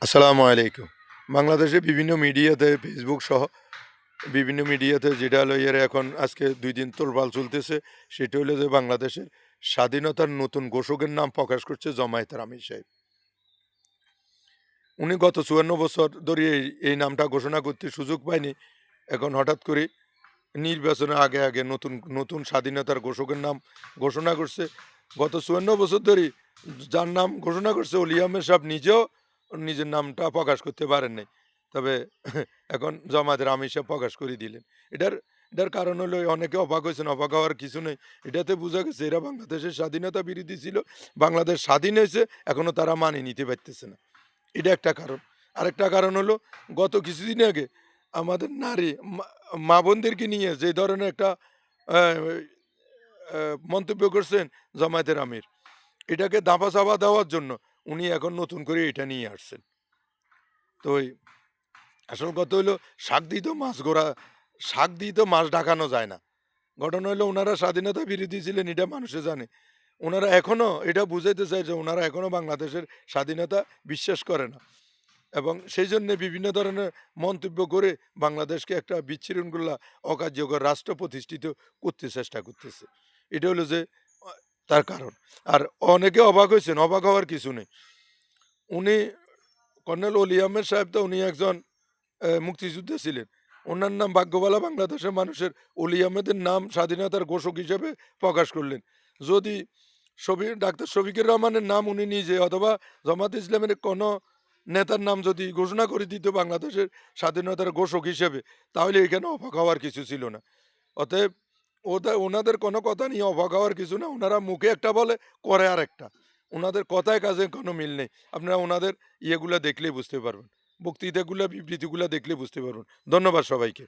আসসালামু আলাইকুম। বাংলাদেশে বিভিন্ন মিডিয়াতে ফেসবুক সহ বিভিন্ন মিডিয়াতে যেটা হলো এখন আজকে ২ দিন তোলপাড় চলতেছে সেটা হলো যে বাংলাদেশের স্বাধীনতার নতুন ঘোষকের নাম প্রকাশ করছে জমায়েত রামি সাহেব। উনি গত ৫৪ বছর ধরে এই নামটা ঘোষণা করতে সুযোগ পায়নি। এখন হঠাৎ করে নির্বাচনের আগে নতুন নতুন স্বাধীনতার ঘোষকের নাম ঘোষণা করছে। গত ৫৪ বছর ধরেই যার নাম ঘোষণা করছে অলি আহমেদ সাহেব নিজেও নিজের নামটা প্রকাশ করতে পারেন নাই। তবে এখন জামায়াতের আমির সাহেব প্রকাশ করে দিলেন। এটার এটার কারণ হলো অনেকে অবাক হয়েছেন, অবাক হওয়ার কিছু নেই। এটাতে বোঝা গেছে এরা বাংলাদেশের স্বাধীনতা বিরোধী ছিল। বাংলাদেশ স্বাধীন হয়েছে, এখনো তারা মানিয়ে নিতে পারতেছে না। এটা একটা কারণ। আরেকটা কারণ হলো গত কিছুদিন আগে আমাদের নারী মা বোনদেরকে নিয়ে যে ধরনের একটা আ আ মন্তব্য করছেন জামায়াতের আমির, এটাকে ধাপা-চাপা দেওয়ার জন্য উনি এখন নতুন করে এটা নিয়ে আসছেন। তো আসল কথা হইলো শাক দিয়ে তো মাছ ঢাকানো যায় না। ঘটনা হইলো উনারা স্বাধীনতা বিরোধী ছিলেন এটা মানুষে জানে। উনারা এখনো এটা বুঝাইতে চায় যে উনারা এখনো বাংলাদেশের স্বাধীনতা বিশ্বাস করে না। এবং সেইজন্যে বিভিন্ন ধরনের মন্তব্য করে বাংলাদেশকে একটা বিচ্ছিন্নগুলা অকার্যকর রাষ্ট্র প্রতিষ্ঠিত করতে চেষ্টা করতেছে। এটা হলো যে অ তার কারণ। আর অনেকে অবাক হইছেন, অবাক হওয়ার কিছু নেই। উনি কর্নেল অলি আহমেদ সাহেব তো উনি একজন মুক্তিযোদ্ধা ছিলেন। উনার নাম ভাগ্যবালা বাংলাদেশের মানুষের অলি আহমেদের নাম স্বাধীনতার ঘোষক হিসেবে প্রকাশ করলেন। যদি ডাক্তার শফিকুর রহমানের নাম উনি নিজে অথবা জামায়াতে ইসলামের কোনো নেতার নাম যদি ঘোষণা করে দিত বাংলাদেশের স্বাধীনতার ঘোষক হিসেবে, তাহলে এখানে অবাক হওয়ার কিছু ছিল না। অতএব ওনাদের কোনো কথা নিয়ে অবাক হওয়ার কিছু না। উনারা মুখে একটা বলে, করে আরেকটা। উনাদের কথায় কাজে কোনো মিল নেই। আপনারা উনাদের ইয়েগুলা দেখলেই বুঝতে পারবেন। বক্তৃতাগুলা, বিবৃতিগুলা দেখলেই বুঝতে পারবেন। ধন্যবাদ সবাইকে।